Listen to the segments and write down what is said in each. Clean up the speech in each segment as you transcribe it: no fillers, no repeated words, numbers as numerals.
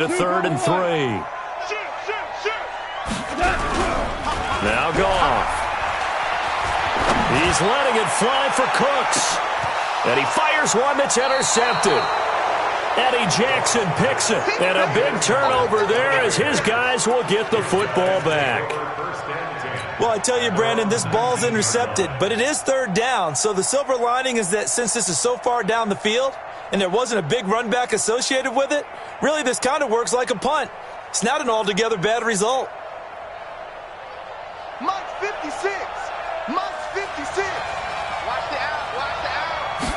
to 3rd and 3. Now Goff. He's letting it fly for Cooks. And he fires one that's intercepted. Eddie Jackson picks it. And a big turnover there as his guys will get the football back. Well, I tell you, Brandon, this ball's intercepted, but it is 3rd down. So the silver lining is that since this is so far down the field and there wasn't a big run back associated with it, really this kind of works like a punt. It's not an altogether bad result. Mike's 56. Mike's 56. Watch the out. Watch the out.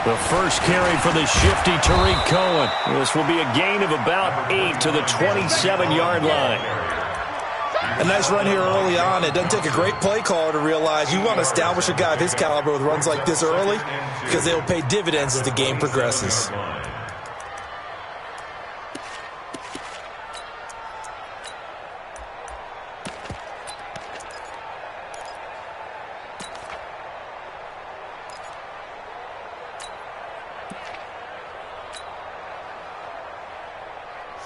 The first carry for the shifty Tariq Cohen. This will be a gain of about 8 to the 27-yard line. A nice run here early on. It doesn't take a great play caller to realize you want to establish a guy of his caliber with runs like this early because they will pay dividends as the game progresses.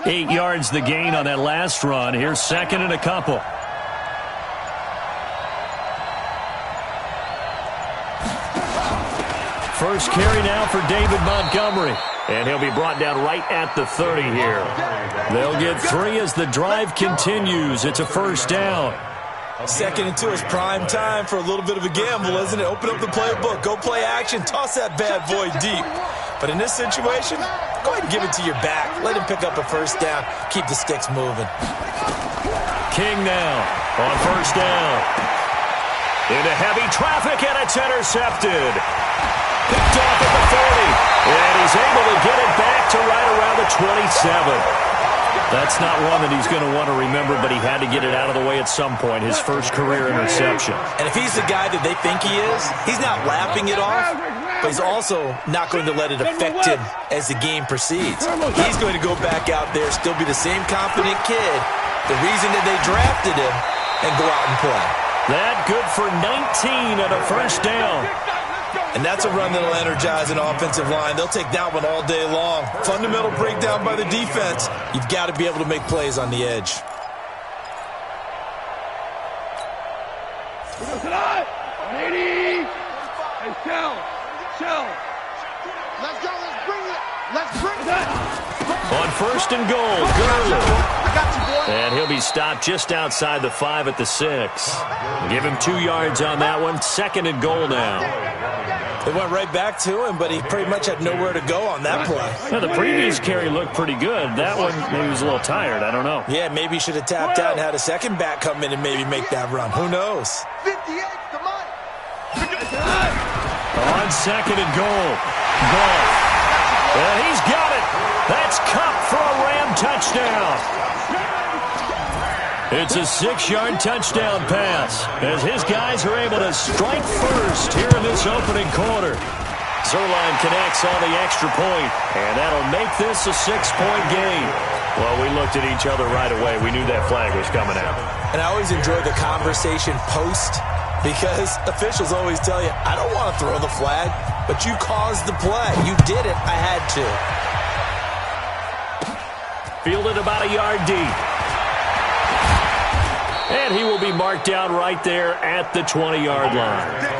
Eight yards the gain on that last run. Here's 2nd and a couple. First carry now for David Montgomery. And he'll be brought down right at the 30 here. They'll get 3 as the drive continues. It's a 1st down. 2nd and 2 is prime time for a little bit of a gamble, isn't it? Open up the playbook, go play action, toss that bad boy deep. But in this situation, go ahead and give it to your back. Let him pick up a 1st down. Keep the sticks moving. King now on 1st down. Into heavy traffic, and it's intercepted. Picked off at the 40. And he's able to get it back to right around the 27. That's not one that he's going to want to remember, but he had to get it out of the way at some point, his first career interception. And if he's the guy that they think he is, he's not laughing it off, but he's also not going to let it affect him as the game proceeds. He's going to go back out there, still be the same confident kid, the reason that they drafted him, and go out and play. That good for 19 at a 1st down. And that's a run that'll energize an offensive line. They'll take that one all day long. Fundamental breakdown by the defense. You've got to be able to make plays on the edge. Let's go. Let's bring it. Let's bring it. On 1st and goal, Gurley. I got you, boy. And he'll be stopped just outside the 5 at the 6. Give him 2 yards on that one. 2nd and goal now. They went right back to him, but he pretty much had nowhere to go on that play. Now, the previous carry looked pretty good. That one, maybe he was a little tired. I don't know. Yeah, maybe he should have tapped out and had a second back come in and maybe make that run. Who knows? 58 to Mike. On 2nd and goal. Goff. And he's got it. That's Cup for a Ram touchdown. It's a 6-yard touchdown pass as his guys are able to strike first here in this opening quarter. Zerline connects on the extra point, and that'll make this a 6-point game. Well, we looked at each other right away. We knew that flag was coming out. And I always enjoy the conversation post because officials always tell you, I don't want to throw the flag, but you caused the play. You did it. I had to. Fielded about a yard deep. And he will be marked down right there at the 20-yard line.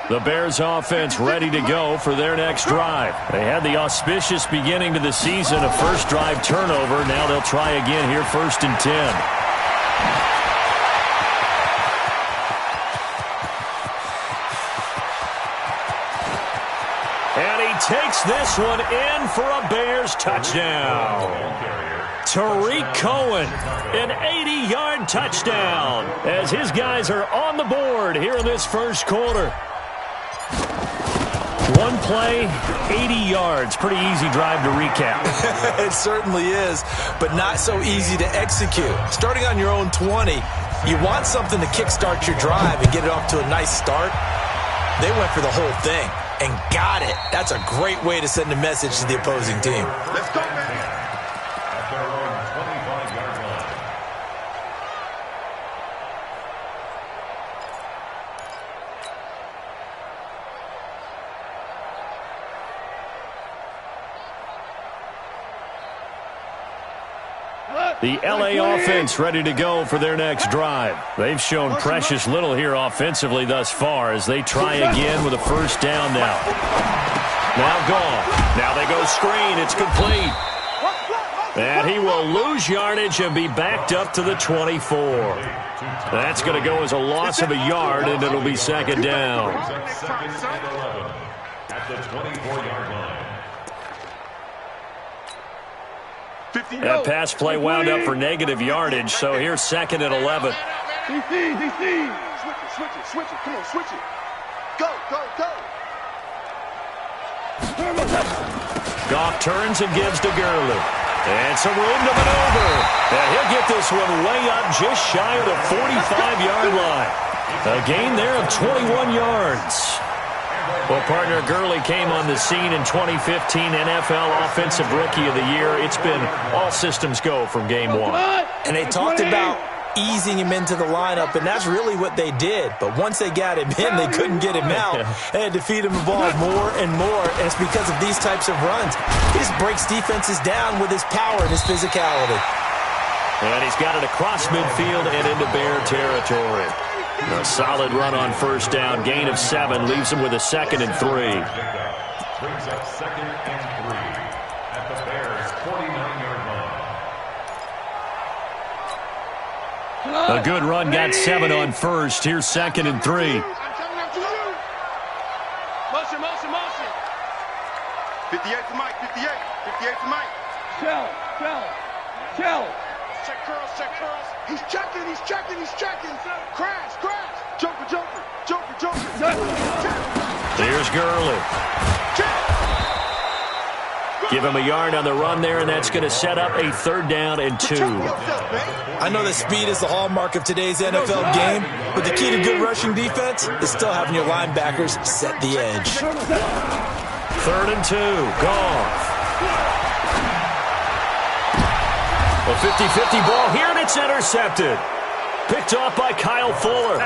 The Bears offense ready to go for their next drive. They had the auspicious beginning to the season, a first drive turnover. Now they'll try again here, 1st and 10. And he takes this one in for a Bears touchdown. Tariq Cohen, an 80-yard touchdown as his guys are on the board here in this first quarter. One play, 80 yards. Pretty easy drive to recap. It certainly is, but not so easy to execute. Starting on your own 20, you want something to kickstart your drive and get it off to a nice start. They went for the whole thing. and got it. That's a great way to send a message to the opposing team. Let's go, man. At their own 25-yard line. The LA offense ready to go for their next drive. They've shown precious little here offensively thus far as they try again with a first down now. Now gone. Now they go screen. It's complete. And he will lose yardage and be backed up to the 24. That's going to go as a loss of a yard, and it'll be second down. Second and 11 at the 24-yard line. That pass play wound up for negative yardage, so here's second and 11. Switch it. Come on, switch it. Go. Goff turns and gives to Gurley. And some room to maneuver. And he'll get this one way up just shy of the 45-yard line. A gain there of 21 yards. Well, partner, Gurley came on the scene in 2015 NFL Offensive Rookie of the Year. It's been all systems go from game one. And they talked about easing him into the lineup, and that's really what they did. But once they got him in, they couldn't get him out. They had to feed him the ball more and more, and it's because of these types of runs. He just breaks defenses down with his power and his physicality. And he's got it across midfield and into Bear territory. A solid run on first down. Gain of 7 leaves him with a second and 3. Brings up second and 3 at the Bears' 49-yard line. A good run got 7 on first. Here's second and 3. I'm coming after you. Motion. 58 to Mike. 58 to Mike. Shell. Check curls. He's checking. Crash. Jumper. Here's Gurley. Give him a yard on the run there, and that's going to set up a third down and 2. I know that speed is the hallmark of today's NFL game, but the key to good rushing defense is still having your linebackers set the edge. Third and 2. Goff. A 50-50 ball here, and it's intercepted. Picked off by Kyle Fuller.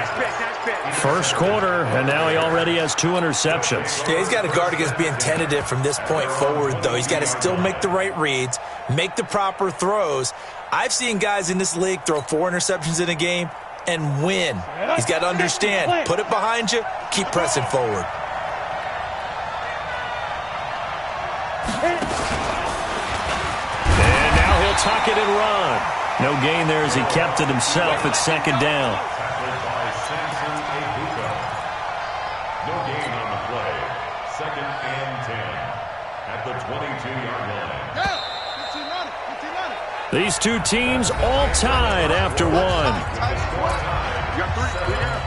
First quarter, and now he already has 2 interceptions. Yeah, he's got to guard against being tentative from this point forward, though. He's got to still make the right reads, make the proper throws. I've seen guys in this league throw 4 interceptions in a game and win. He's got to understand, put it behind you, keep pressing forward. And now he'll tuck it and run. No gain there as he kept it himself at second down. Tackled by Samson Ebuka. No gain on the play. Second and 10 at the 22-yard line. These two teams all tied after 1. You got 3 down.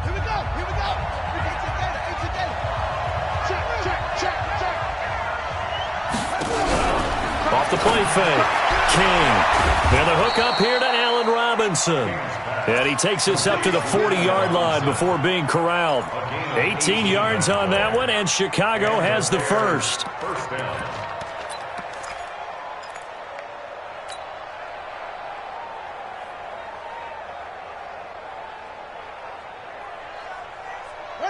Here we go. Check. Off the play fake. King. And the hook up here to Allen Robinson. And he takes us up to the 40-yard line before being corralled. 18 yards on that one, and Chicago has the first. First down.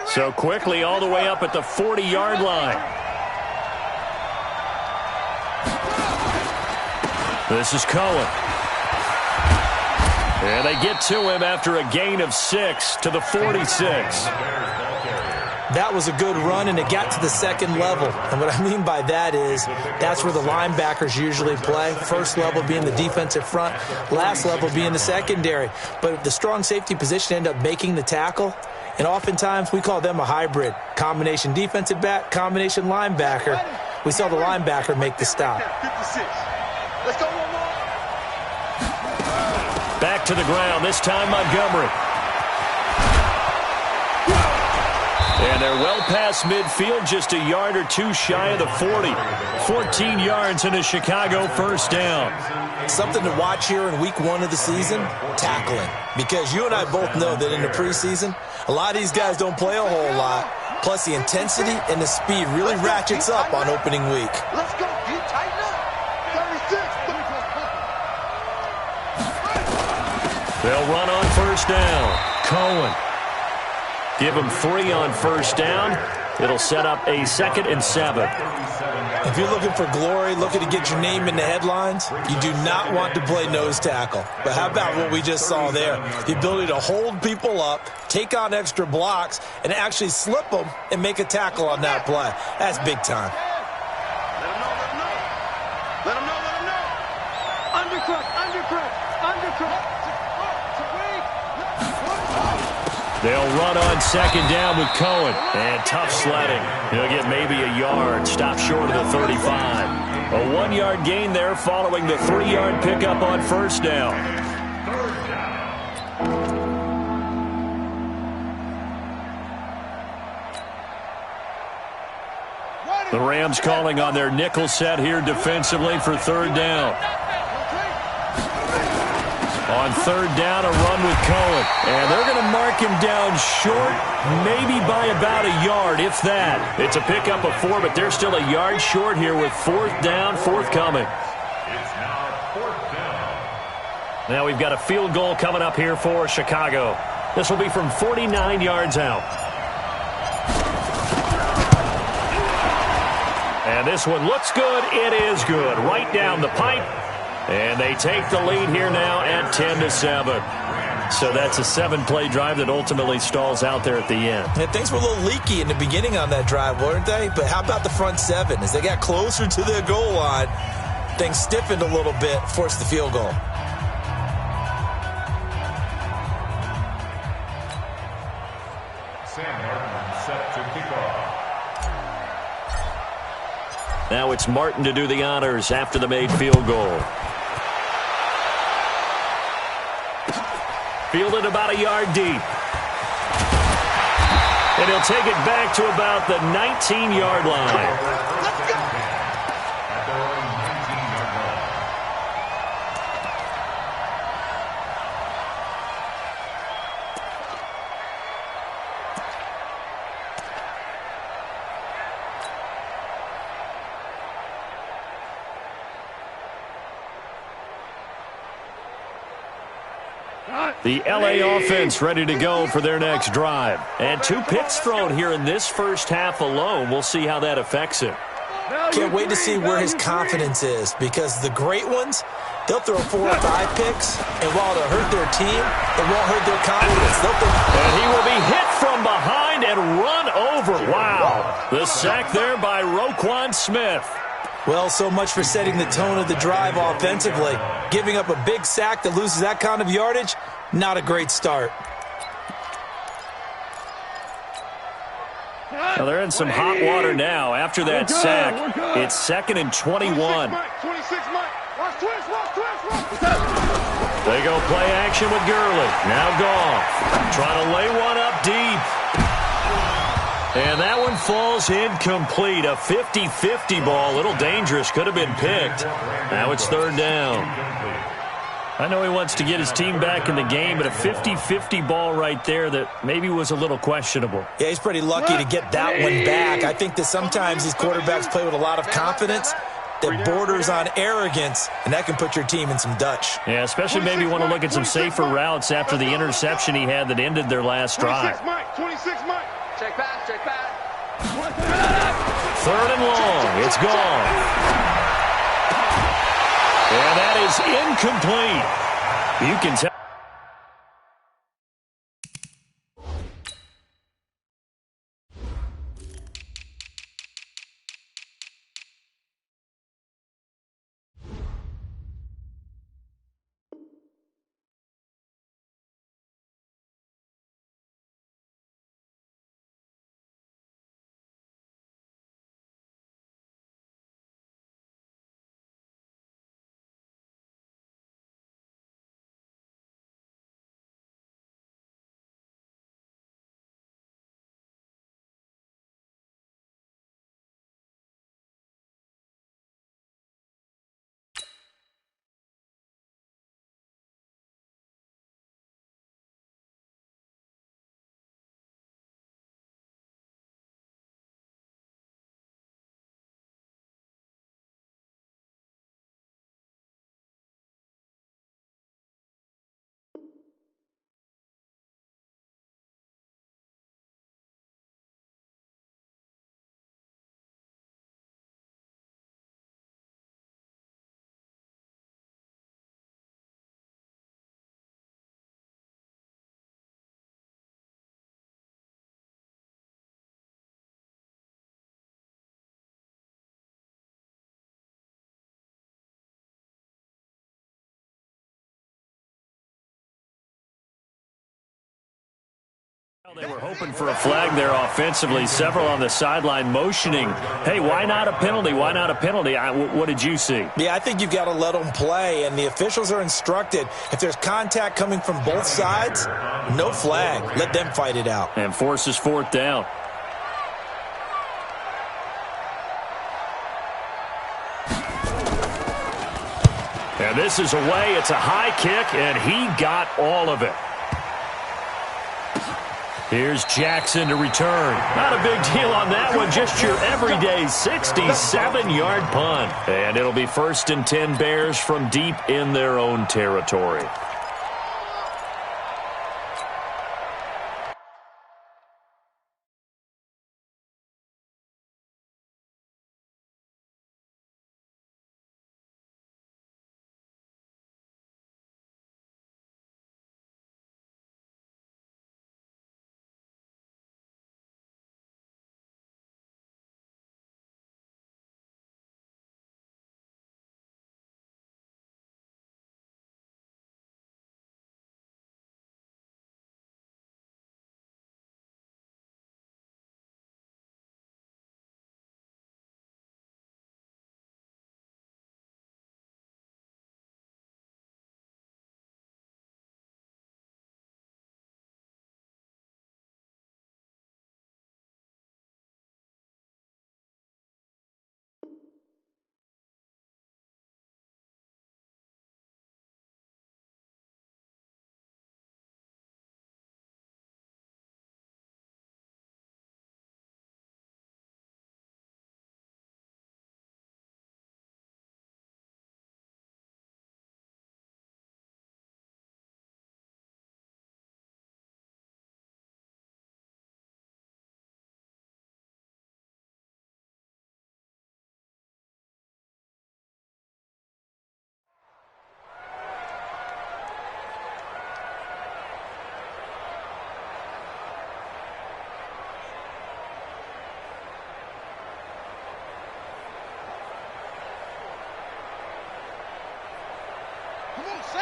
So quickly all the way up at the 40-yard line. This is Cohen. And they get to him after a gain of 6 to the 46. That was a good run, and it got to the second level. And what I mean by that is that's where the linebackers usually play. First level being the defensive front, last level being the secondary. But the strong safety position ended up making the tackle. And oftentimes we call them a hybrid. Combination defensive back, combination linebacker. We saw the linebacker make the stop. 56. Let's go one more. Back to the ground, this time Montgomery. And And they're well past midfield, just a yard or two shy of the 40. 14 yards and a Chicago first down. Something to watch here in week 1 of the season, tackling. Because you and I both know that in the preseason, a lot of these guys don't play a whole lot. Plus, the intensity and the speed really ratchets up on opening week. Let's go. Keep tighten up. 36. They'll run on first down. Cohen. Give him 3 on first down. It'll set up a 2nd and 7. If you're looking for glory, looking to get your name in the headlines, you do not want to play nose tackle. But how about what we just saw there? The ability to hold people up, take on extra blocks, and actually slip them and make a tackle on that play. That's big time. Let him know, let him know. Let him know, let him know. Undercut, undercut, undercut. They'll run on second down with Cohen. And tough sledding. He'll get maybe a yard. Stop short of the 35. A 1-yard gain there following the 3-yard pickup on first down. The Rams calling on their nickel set here defensively for 3rd down. On 3rd down, a run with Cohen. And they're going to mark him down short, maybe by about a yard, if that. It's a pickup of 4, but they're still a yard short here with 4th down forthcoming. It's now 4th down. Now we've got a field goal coming up here for Chicago. This will be from 49 yards out. And this one looks good. It is good. Right down the pipe. And they take the lead here now at 10-7. So that's a 7-play drive that ultimately stalls out there at the end. And things were a little leaky in the beginning on that drive, weren't they? But how about the front 7? As they got closer to their goal line, things stiffened a little bit, forced the field goal. Sam Martin set to kick off. Now it's Martin to do the honors after the made field goal. Fielded about a yard deep. And he'll take it back to about the 19-yard line. Let's go. At their own 19-yard line. The LA offense ready to go for their next drive. And 2 picks thrown here in this first half alone. We'll see how that affects him. Can't wait to see where his confidence is, because the great ones, they'll throw 4 or 5 picks, and while they'll hurt their team, it won't hurt their confidence. And he will be hit from behind and run over. Wow. The sack there by Roquan Smith. Well, so much for setting the tone of the drive offensively. Giving up a big sack that loses that kind of yardage, not a great start. Well, they're in some hot water now after that sack. It's 2nd and 21. 26, Mike. Watch twist, watch twist. They go play action with Gurley. Now Goff trying to lay one up deep. And that one falls incomplete. A 50-50 ball. A little dangerous. Could have been picked. Now it's 3rd down. I know he wants to get his team back in the game, but a 50-50 ball right there that maybe was a little questionable. Yeah, he's pretty lucky to get that one back. I think that sometimes these quarterbacks play with a lot of confidence that borders on arrogance, and that can put your team in some Dutch. Yeah, especially maybe want to look at some safer routes after the interception he had that ended their last drive. 26, Mike. Check back, check back. 3rd and long. It's gone. And that is incomplete. You can tell. They were hoping for a flag there offensively. Several on the sideline motioning, hey, why not a penalty? Why not a penalty? What did you see? Yeah, I think you've got to let them play, and the officials are instructed. If there's contact coming from both sides, no flag. Let them fight it out. And forces fourth down. And this is away. It's a high kick, and he got all of it. Here's Jackson to return. Not a big deal on that one. Just your everyday 67-yard punt. And it'll be 1st and 10 Bears from deep in their own territory.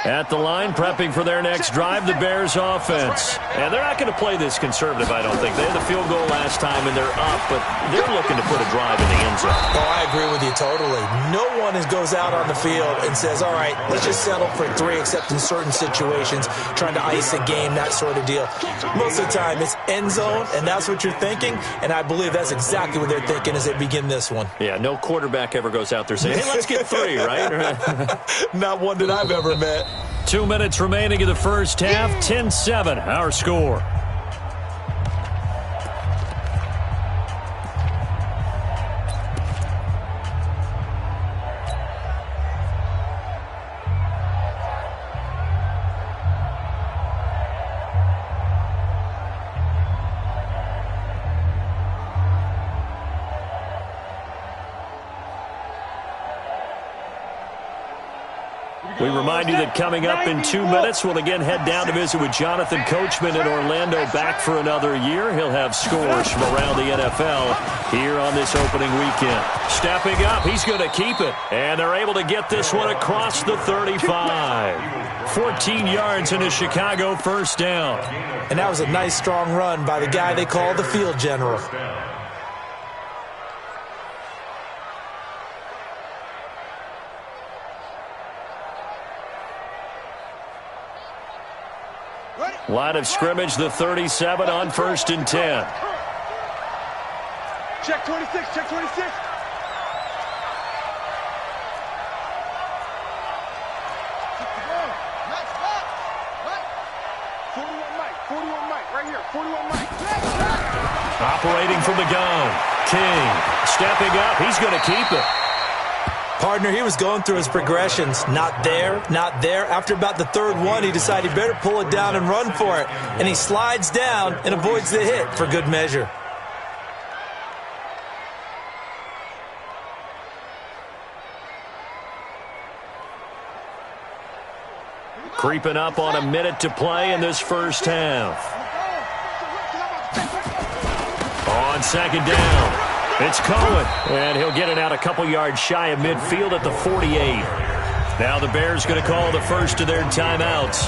At the line, prepping for their next drive, the Bears offense. And they're not going to play this conservative, I don't think. They had the field goal last time, and they're up, but they're looking to put a drive in the end zone. Oh, I agree with you totally. No one goes out on the field and says, all right, let's just settle for 3, except in certain situations, trying to ice a game, that sort of deal. Most of the time, it's end zone, and that's what you're thinking, and I believe that's exactly what they're thinking as they begin this one. Yeah, no quarterback ever goes out there saying, hey, let's get 3, right? Not one that I've ever met. 2 minutes remaining in the first half, 10-7, our score. We remind you that coming up in 2 minutes, we'll again head down to visit with Jonathan Coachman in Orlando, back for another year. He'll have scores from around the NFL here on this opening weekend. Stepping up, he's going to keep it. And they're able to get this one across the 35. 14 yards in a Chicago first down. And that was a nice, strong run by the guy they call the field general. Line of scrimmage, the 37 on 1st and 10. Check 26, check 26. Nice spot. 41 Mike, 41 Mike, right here, 41 Mike. Operating from the gun. King stepping up. He's going to keep it. Partner, he was going through his progressions. Not there, not there. After about the third one, he decided he better pull it down and run for it. And he slides down and avoids the hit for good measure. Creeping up on a minute to play in this first half. On 2nd down. It's Cohen, and he'll get it out a couple yards shy of midfield at the 48. Now the Bears going to call the first of their timeouts.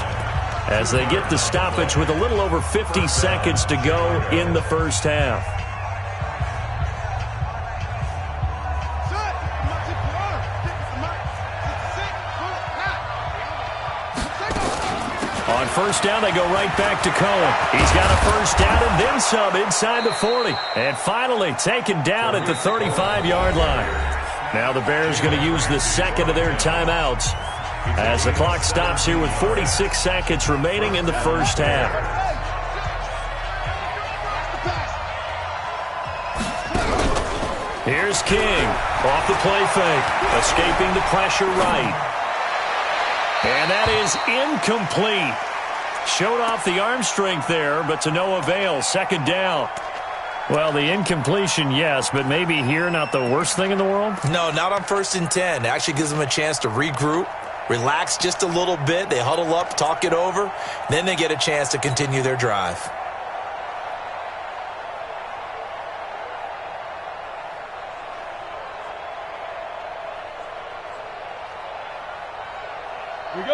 as they get the stoppage with a little over 50 seconds to go in the first half. On first down, they go right back to Cohen. He's got a first down and then some inside the 40. And finally taken down at the 35-yard line. Now the Bears going to use the second of their timeouts as the clock stops here with 46 seconds remaining in the first half. Here's King off the play fake, escaping the pressure right. And that is incomplete. Showed off the arm strength there, but to no avail. Second down. Well, the incompletion, yes, but maybe here not the worst thing in the world? No, not on 1st and 10. It actually gives them a chance to regroup, relax just a little bit. They huddle up, talk it over. Then they get a chance to continue their drive.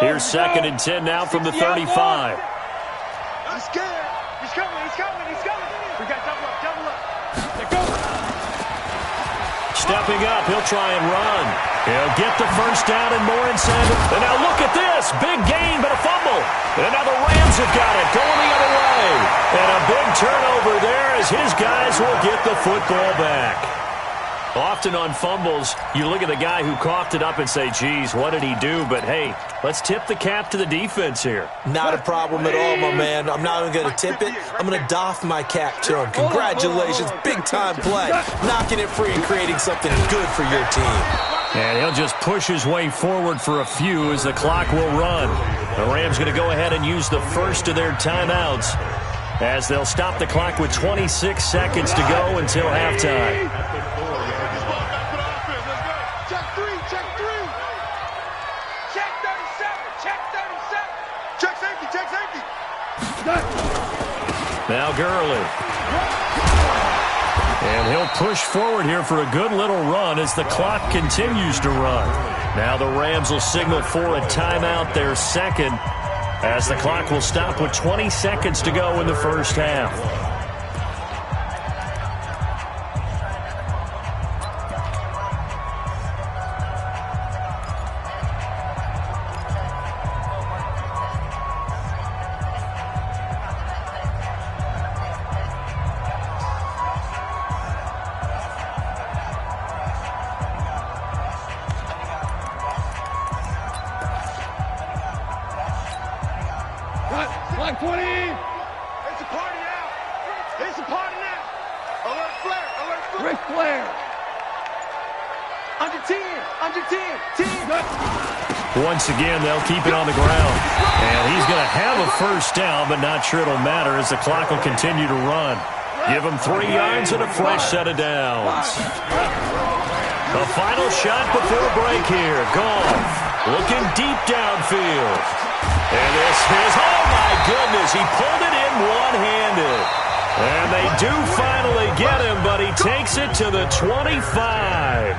Here's 2nd and 10 now from the 35. He's scared. He's coming. We got double up. Let go. Stepping up, he'll try and run. He'll get the first down and more inside. And now look at this. Big gain, but a fumble. And now the Rams have got it, going the other way. And a big turnover there as his guys will get the football back. Often on fumbles, you look at the guy who coughed it up and say, geez, what did he do? But, hey, let's tip the cap to the defense here. Not a problem at all, my man. I'm not even going to tip it. I'm going to doff my cap to him. Congratulations, big-time play. Knocking it free and creating something good for your team. And he'll just push his way forward for a few as the clock will run. The Rams going to go ahead and use the first of their timeouts as they'll stop the clock with 26 seconds to go until halftime. Now Gurley. And he'll push forward here for a good little run as the clock continues to run. Now the Rams will signal for a timeout, their second, as the clock will stop with 20 seconds to go in the first half. Like 20. It's a party now. It's a party now. Alert flare. Alert flare. Ric Flair. Under 10. Under 10. 10. Once again, they'll keep it on the ground. And he's going to have a first down, but not sure it'll matter as the clock will continue to run. Give him 3 yards and a fresh set of downs. The final shot before break here. Goff looking deep downfield. And this is, oh my goodness, he pulled it in one-handed. And they do finally get him, but he takes it to the 25.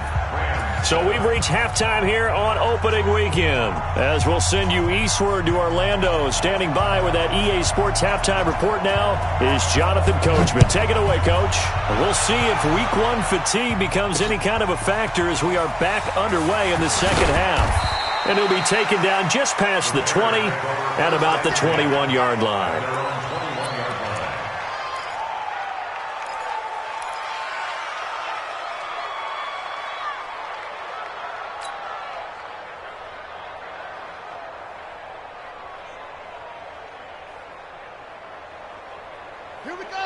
So we've reached halftime here on opening weekend. As we'll send you eastward to Orlando. Standing by with that EA Sports halftime report now is Jonathan Coachman. Take it away, Coach. We'll see if Week 1 fatigue becomes any kind of a factor as we are back underway in the second half. And he'll be taken down just past the 20 at about the 21-yard line.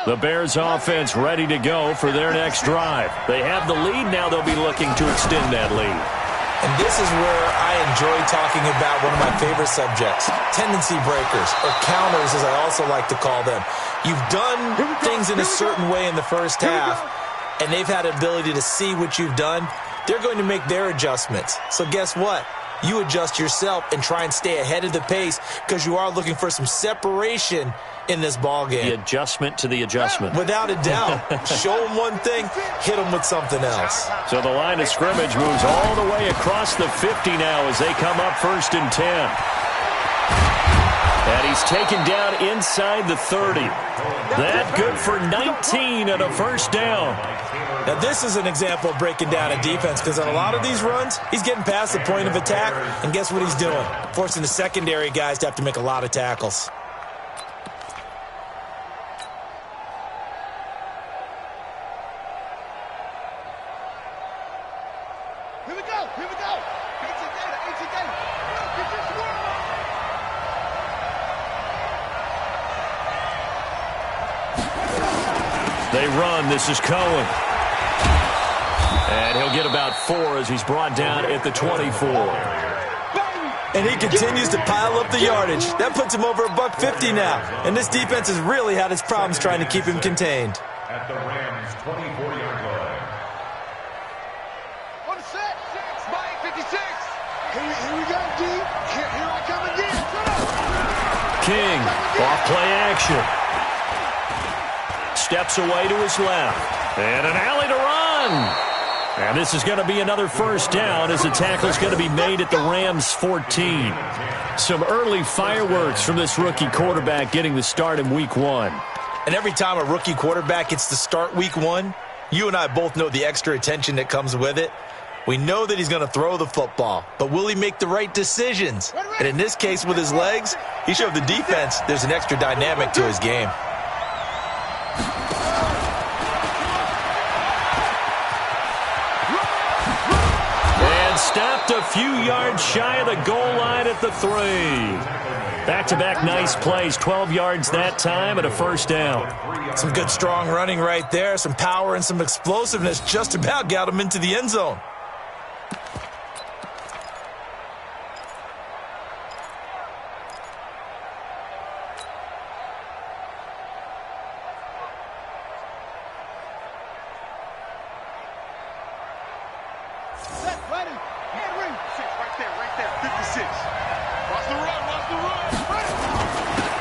The Bears offense ready to go for their next drive. They have the lead. Now they'll be looking to extend that lead. And this is where I enjoy talking about one of my favorite subjects, tendency breakers, or counters as I also like to call them. You've done things in a certain way in the first half, and they've had an ability to see what you've done. They're going to make their adjustments. So guess what? You adjust yourself and try and stay ahead of the pace because you are looking for some separation in this ball game. The adjustment to the adjustment. Without a doubt. Show them one thing, hit them with something else. So the line of scrimmage moves all the way across the 50 now as they come up 1st and 10. And he's taken down inside the 30. That good for 19 and a first down. Now, this is an example of breaking down a defense, because on a lot of these runs, he's getting past the point of attack, and guess what he's doing? Forcing the secondary guys to have to make a lot of tackles. Here we go. Here we go. Ancient data. Ancient data. Get this work. They run. This is Cohen. And he'll get about 4 as he's brought down at the 24. And he continues to pile up the yardage. That puts him over $150 now. And this defense has really had its problems trying to keep him contained. At the Rams' 24-yard line. On the set. Spike 56. Here we go, D. Here I come again. King off play action. Steps away to his left. And an alley to run. And this is going to be another first down as the tackle's going to be made at the Rams' 14. Some early fireworks from this rookie quarterback getting the start in Week 1. And every time a rookie quarterback gets to start Week 1, you and I both know the extra attention that comes with it. We know that he's going to throw the football, but will he make the right decisions? And in this case, with his legs, he showed the defense there's an extra dynamic to his game. Stopped a few yards shy of the goal line at the 3. Back-to-back nice plays, 12 yards that time and a first down. Some good strong running right there, some power and some explosiveness just about got him into the end zone.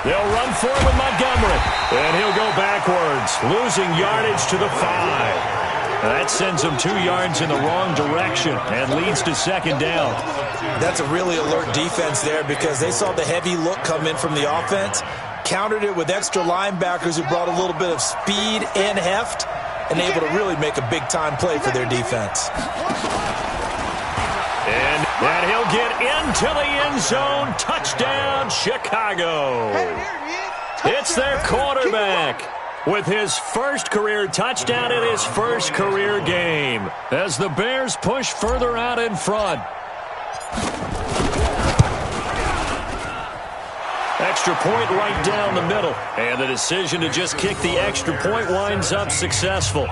They'll run for him with Montgomery. And he'll go backwards, losing yardage to the 5. That sends him 2 yards in the wrong direction and leads to second down. That's a really alert defense there because they saw the heavy look come in from the offense, countered it with extra linebackers who brought a little bit of speed and heft, and able to really make a big-time play for their defense. And he'll get into the end zone. Touchdown, Chicago. It's their quarterback with his first career touchdown in his first career game as the Bears push further out in front. Extra point right down the middle. And the decision to just kick the extra point winds up successful.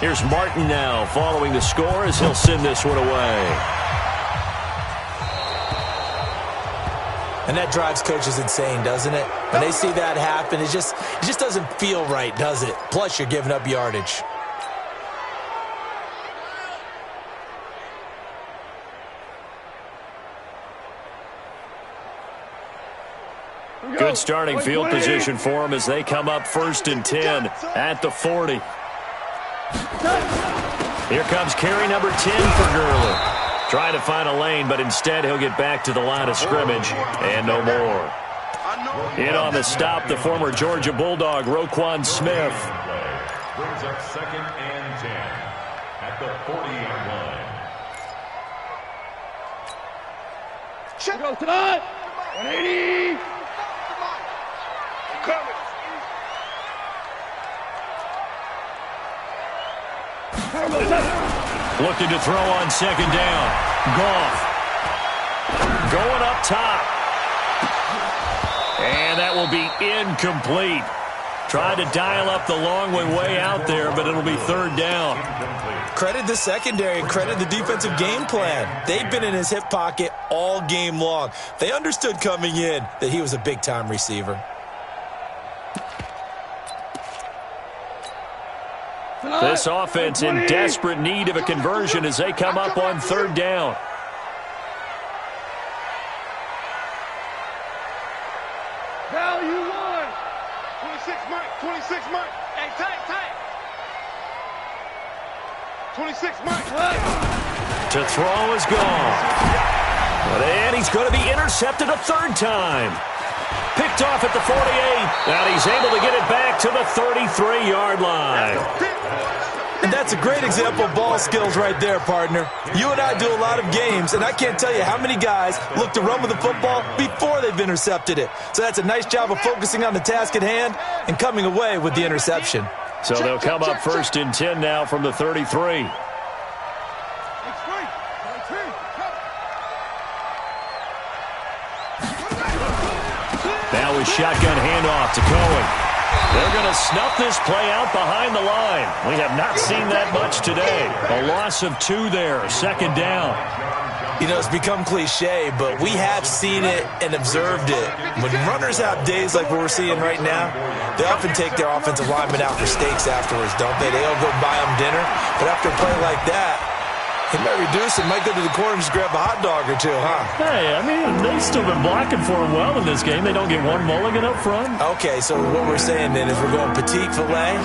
Here's Martin now following the score as he'll send this one away. And that drives coaches insane, doesn't it? When they see that happen, it just doesn't feel right, does it? Plus, you're giving up yardage. Good starting field position for them as they come up 1st and 10 at the 40. Here comes carry number 10 for Gurley. Trying to find a lane, but instead he'll get back to the line of scrimmage and no more. In on the stop, the former Georgia Bulldog, Roquan Smith. Brings up 2nd and 10 at the 40-yard line. Check out tonight. 180. Coming. Looking to throw on 2nd down. Goff. Going up top. And that will be incomplete. Tried to dial up the long way out there, but it'll be 3rd down. Credit the secondary and credit the defensive game plan. They've been in his hip pocket all game long. They understood coming in that he was a big-time receiver. This offense in desperate need of a conversion as they come up on third down. Value one. 26 Mike. 26 Mike. Hey, tight. 26 Mike. To throw is gone. And he's going to be intercepted a third time. Picked off at the 48, and he's able to get it back to the 33-yard line. And that's a great example of ball skills right there, partner. You and I do a lot of games, and I can't tell you how many guys look to run with the football before they've intercepted it. So that's a nice job of focusing on the task at hand and coming away with the interception. So they'll come up first and 10 now from the 33. Now with shotgun handoff to Cohen. They're going to snuff this play out behind the line. We have not seen that much today. A loss of 2 there, second down. You know, it's become cliche, but we have seen it and observed it. When runners have days like what we're seeing right now, they often take their offensive linemen out for steaks afterwards, don't they? They all go buy them dinner. But after a play like that, he might reduce it, might go to the corner and just grab a hot dog or two, huh? Hey, I mean, they've still been blocking for him well in this game. They don't get one mulligan up front. Okay, so what we're saying then is we're going petite filet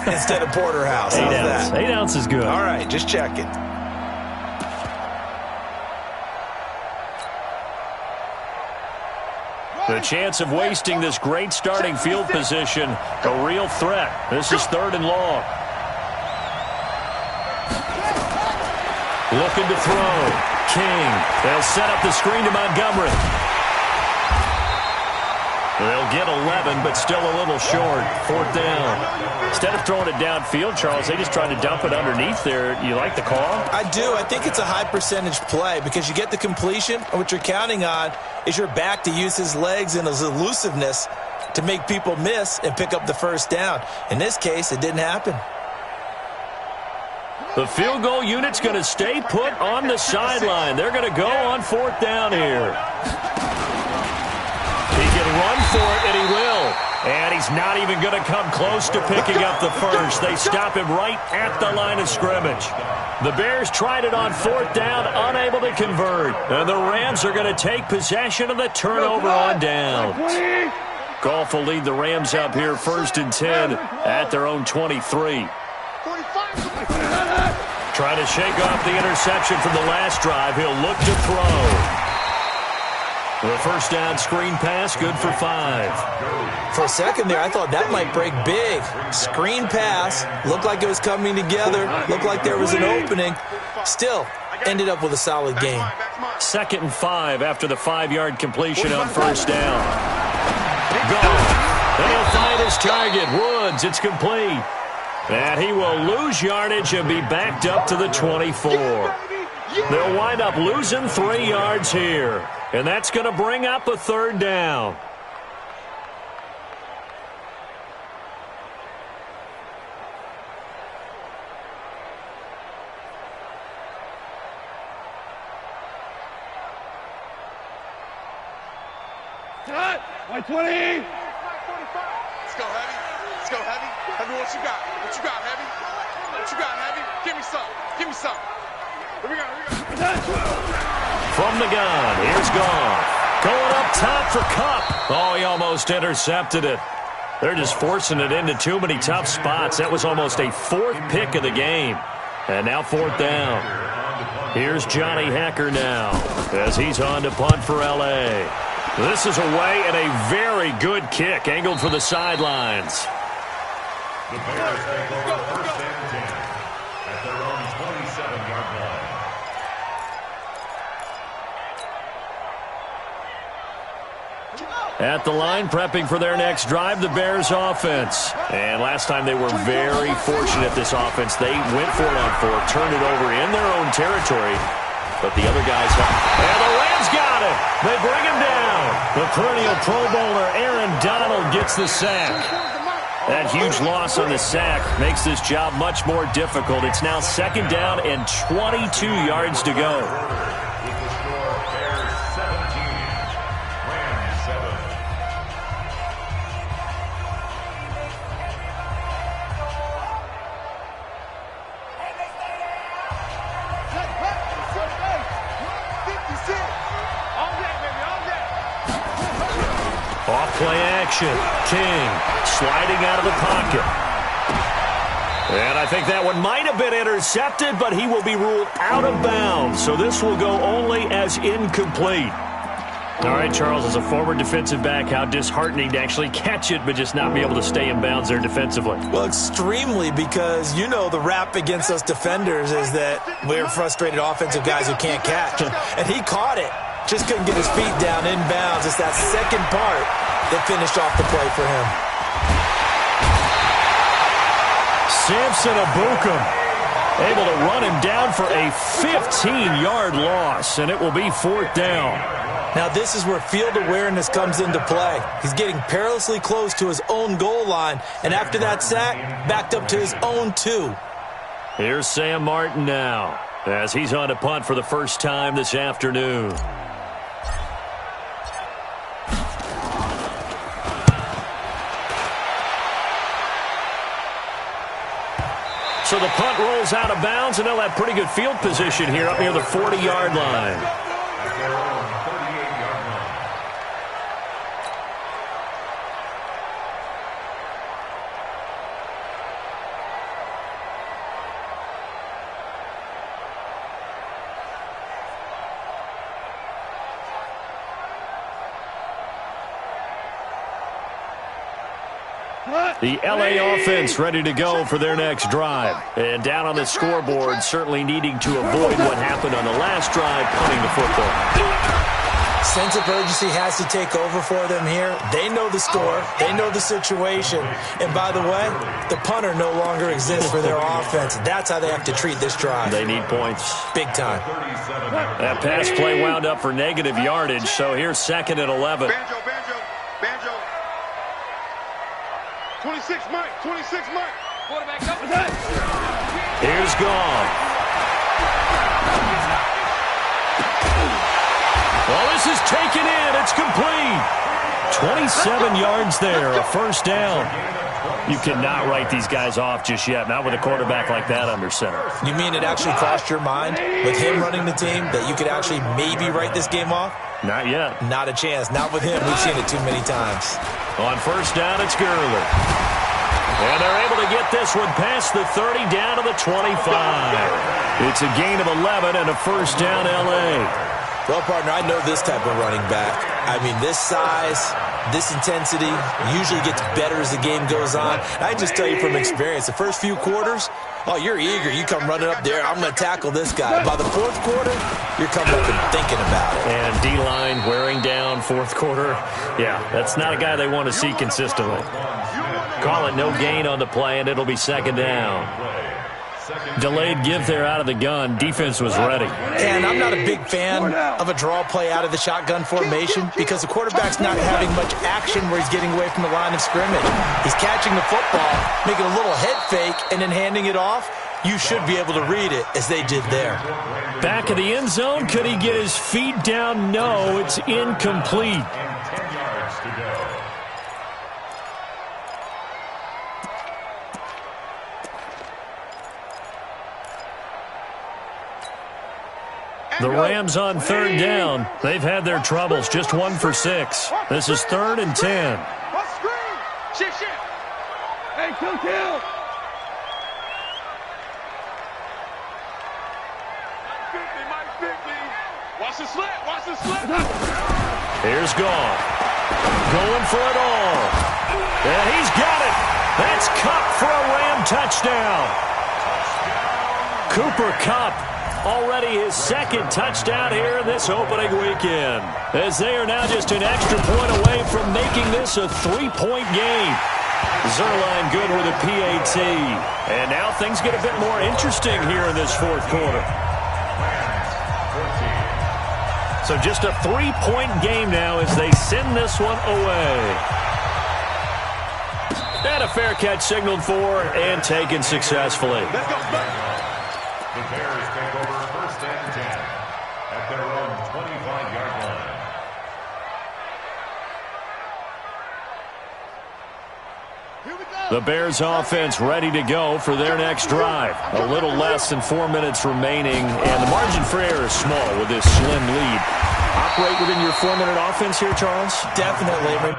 instead of porterhouse. How's that? 8 ounce is good. All right, just checking. The chance of wasting this great starting field position, a real threat. This is third and long. Looking to throw. King. They'll set up the screen to Montgomery. They'll get 11, but still a little short. Fourth down. Instead of throwing it downfield, Charles, they just tried to dump it underneath there. You like the call? I do. I think it's a high percentage play because you get the completion, and what you're counting on is your back to use his legs and his elusiveness to make people miss and pick up the first down. In this case, it didn't happen. The field goal unit's going to stay put on the sideline. They're going to go on fourth down here. He can run for it, and he will. And he's not even going to come close to picking up the first. They stop him right at the line of scrimmage. The Bears tried it on fourth down, unable to convert. And the Rams are going to take possession of the turnover on downs. Goff will lead the Rams up here first and 10 at their own 23. Trying to shake off the interception from the last drive. He'll look to throw. The first down screen pass, good for 5. For a second there, I thought that might break big. Screen pass, looked like it was coming together, looked like there was an opening. Still, ended up with a solid game. Second and 5 after the 5-yard completion on first down. Goff. And he'll find his target. Woods, it's complete. And he will lose yardage and be backed up to the 24. They'll wind up losing 3 yards here. And that's going to bring up a third down. Cut! 120! Let's go, Heavy. Let's go, Heavy. Heavy, what you got? What you got, Heavy? What you got, Heavy? Give me some. Give me some. Here we go. From the gun, here's Goff. Going up top for Kupp. Oh, he almost intercepted it. They're just forcing it into too many tough spots. That was almost a 4th pick of the game. And now fourth down. Here's Johnny Hekker now as he's on to punt for L.A. This is away and a very good kick angled for the sidelines. The Bears take over first and 10 at their own 27-yard line. At the line, prepping for their next drive, the Bears offense. And last time they were very fortunate, this offense. They went for it on 4, turned it over in their own territory. But the other guys, and the Rams got it. They bring him down. The perennial Pro Bowler Aaron Donald gets the sack. That huge loss on the sack makes this job much more difficult. It's now second down and 22 yards to go. play action. King sliding out of the pocket. And I think that one might have been intercepted, but he will be ruled out of bounds. So this will go only as incomplete. All right, Charles, as a former defensive back, how disheartening to actually catch it but just not be able to stay in bounds there defensively. Well, extremely, because you know the rap against us defenders is that we're frustrated offensive guys who can't catch. And he caught it. Just couldn't get his feet down in bounds. It's that second part that finished off the play for him. Samson Abukum able to run him down for a 15-yard loss, and it will be 4th down. Now this is where field awareness comes into play. He's getting perilously close to his own goal line, and after that sack, backed up to his own 2. Here's Sam Martin now, as he's on to punt for the first time this afternoon. So the punt rolls out of bounds, and they'll have pretty good field position here up near the 40-yard line. The LA offense ready to go for their next drive. And down on the scoreboard, certainly needing to avoid what happened on the last drive, punting the football. Sense of urgency has to take over for them here. They know the score. They know the situation. And by the way, the punter no longer exists for their offense. That's how they have to treat this drive. They need points. Big time. That pass play wound up for negative yardage, so here's 2nd and 11. Banjo. 26 Mike. Quarterback up. Here's Gone. Well, this is taken in. It's complete. 27 yards there, a 1st down. You cannot write these guys off just yet, not with a quarterback like that under center. You mean it actually crossed your mind with him running the team that you could actually maybe write this game off? Not yet. Not a chance. Not with him. We've seen it too many times. On 1st down, it's Gurley. And they're able to get this one past the 30 down to the 25. It's a gain of 11 and a 1st down L.A. Well, partner, I know this type of running back. I mean, this size, this intensity usually gets better as the game goes on. I just tell you from experience, the first few quarters, oh, you're eager. You come running up there. I'm going to tackle this guy. By the 4th quarter, you're coming up and thinking about it. And D-line wearing down 4th quarter. Yeah, that's not a guy they want to see consistently. Call it no gain on the play, and it'll be 2nd down. Delayed give there out of the gun. Defense was ready. And I'm not a big fan of a draw play out of the shotgun formation because the quarterback's not having much action where he's getting away from the line of scrimmage. He's catching the football, making a little head fake, and then handing it off. You should be able to read it as they did there. Back of the end zone. Could he get his feet down? No, it's incomplete. 10 yards to go. The Rams on 3rd down. They've had their troubles. Just 1 for 6. This is 3rd and 10. What's screen? Shit. Hey, kill. 50. Watch the slip. Here's Gone. Going for it all. And he's got it. That's Kupp for a Ram touchdown. Cooper Kupp. Already his 2nd touchdown here this opening weekend, as they are now just an extra point away from making this a 3-point game. Zerline good with a PAT. And now things get a bit more interesting here in this 4th quarter. So just a 3-point game now as they send this one away. And a fair catch signaled for and taken successfully. Let's go. The Bears take over 1st and 10 at their own 25-yard line. The Bears offense ready to go for their next drive. A little less than 4 minutes remaining, and the margin for error is small with this slim lead. Operate within your 4-minute offense here, Charles? Definitely.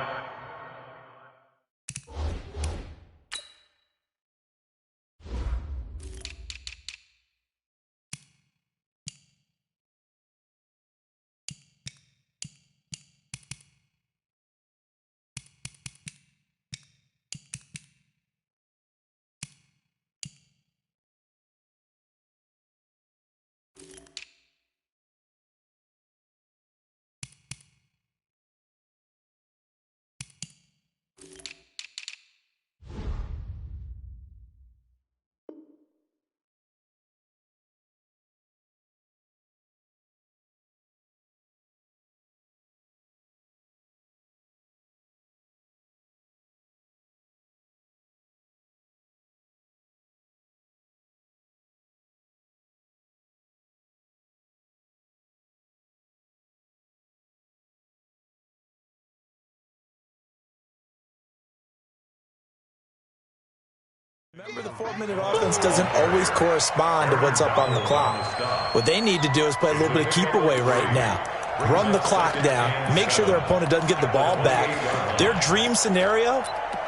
Remember, the 4-minute offense doesn't always correspond to what's up on the clock. What they need to do is play a little bit of keep away right now. Run the clock down, make sure their opponent doesn't get the ball back. Their dream scenario,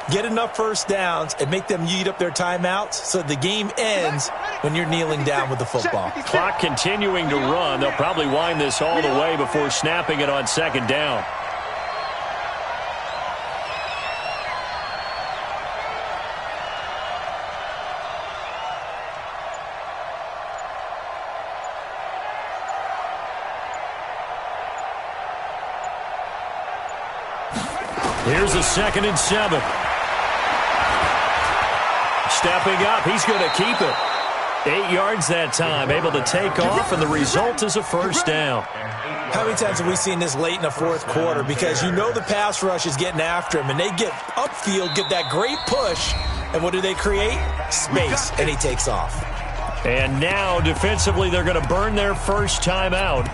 get enough first downs and make them eat up their timeouts so the game ends when you're kneeling down with the football. Clock continuing to run. They'll probably wind this all the way before snapping it on second down. Here's a 2nd and 7. Stepping up, he's going to keep it. 8 yards that time, able to take off, and the result is a first down. How many times have we seen this late in the fourth quarter? Because you know the pass rush is getting after him, and they get upfield, get that great push, and what do they create? Space, and he takes off. And now, defensively, they're going to burn their first time out.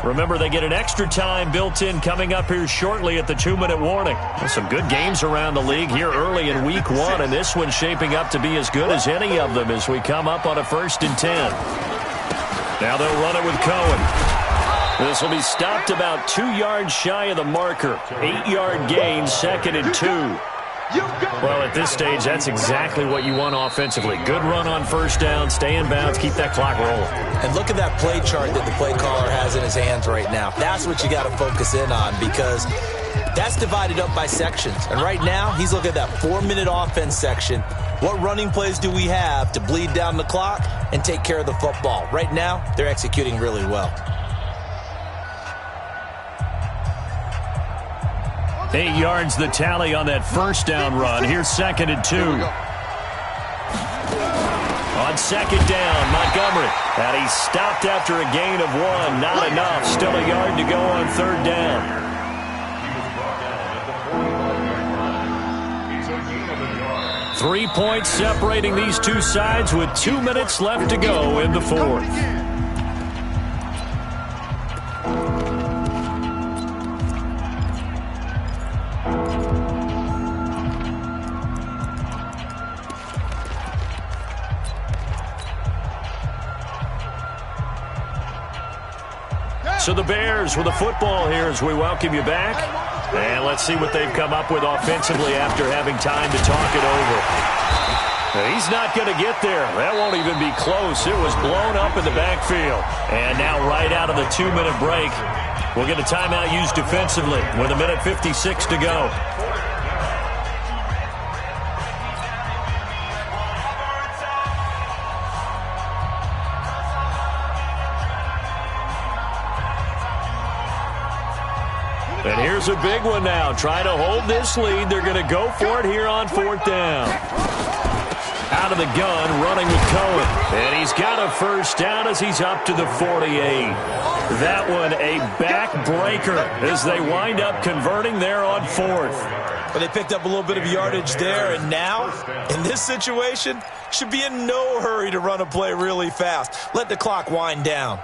Remember, they get an extra time built in coming up here shortly at the 2-minute warning. Some good games around the league here early in week 1, and this one's shaping up to be as good as any of them as we come up on a 1st and 10. Now they'll run it with Cohen. This will be stopped about 2 yards shy of the marker. 8-yard gain, 2nd and 2. Well, at this stage, that's exactly what you want offensively. Good run on first down, stay in bounds, keep that clock rolling. And look at that play chart that the play caller has in his hands right now. That's what you got to focus in on because that's divided up by sections. And right now, he's looking at that 4-minute offense section. What running plays do we have to bleed down the clock and take care of the football? Right now, they're executing really well. 8 yards the tally on that first down run. Here's 2nd and 2. On second down, Montgomery. And he's stopped after a gain of 1. Not enough. Still a yard to go on 3rd down. It's a gain of a yard. 3 points separating these two sides with 2 minutes left to go in the 4th. So the Bears with the football here as we welcome you back. And let's see what they've come up with offensively after having time to talk it over. He's not going to get there. That won't even be close. It was blown up in the backfield. And now right out of the 2-minute break, we'll get a timeout used defensively with 1:56 to go. And here's a big one now. Trying to hold this lead. They're going to go for it here on 4th down. Out of the gun, running with Cohen. And he's got a first down as he's up to the 48. That one a backbreaker as they wind up converting there on 4th. But they picked up a little bit of yardage there, and now, in this situation, should be in no hurry to run a play really fast. Let the clock wind down.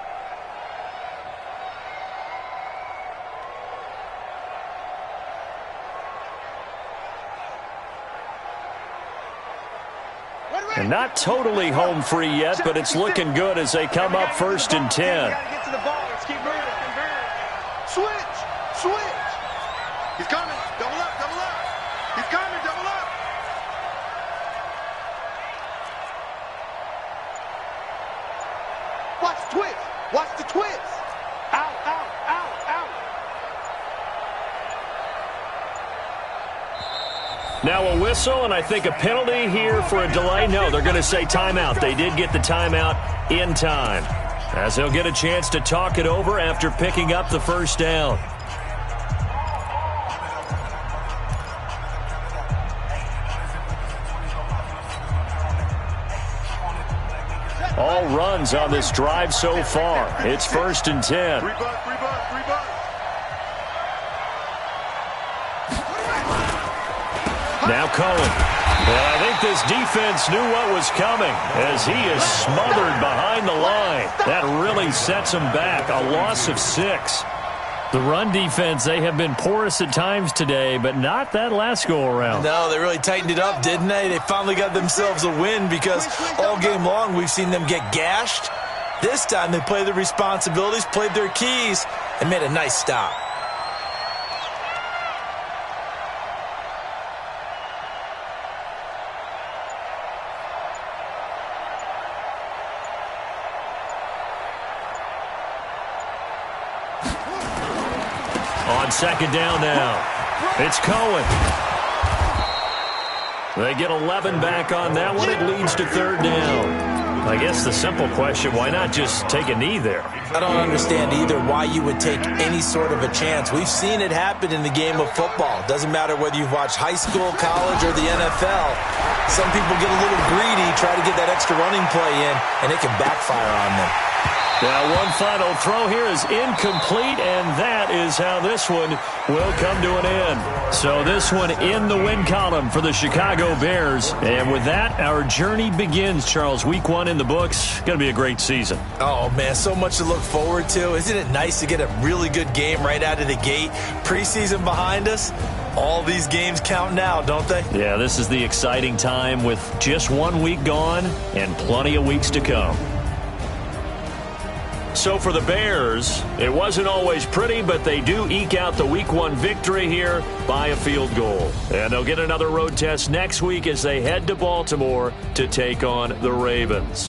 And not totally home free yet, but it's looking good as they come up 1st and 10. Get to the ball. Let's keep moving. Switch. Switch. He's coming. Double up. Double up. He's coming. Double up. Watch the twist. Watch the twist. Out, out, out, out. Now a whistle, and I think a penalty here for a delay. No, they're going to say timeout. They did get the timeout in time, as they'll get a chance to talk it over after picking up the first down. All runs on this drive so far. It's 1st and 10. Three buck. Now Cohen. And I think this defense knew what was coming as he is smothered behind the line. That really sets him back. A loss of 6. The run defense, they have been porous at times today, but not that last go-around. No, they really tightened it up, didn't they? They finally got themselves a win because all game long we've seen them get gashed. This time they played their responsibilities, played their keys, and made a nice stop. On second down now, it's Cohen. They get 11 back on that one. It leads to third down. I guess the simple question, why not just take a knee there? I don't understand either why you would take any sort of a chance. We've seen it happen in the game of football. Doesn't matter whether you've watched high school, college, or the NFL. Some people get a little greedy, try to get that extra running play in, and it can backfire on them. Now, one final throw here is incomplete, and that is how this one will come to an end. So this one in the win column for the Chicago Bears. And with that, our journey begins, Charles. Week 1 in the books. Going to be a great season. Oh, man, so much to look forward to. Isn't it nice to get a really good game right out of the gate? Preseason behind us. All these games count now, don't they? Yeah, this is the exciting time with just 1 week gone and plenty of weeks to come. So for the Bears, it wasn't always pretty, but they do eke out the Week 1 victory here by a field goal. And they'll get another road test next week as they head to Baltimore to take on the Ravens.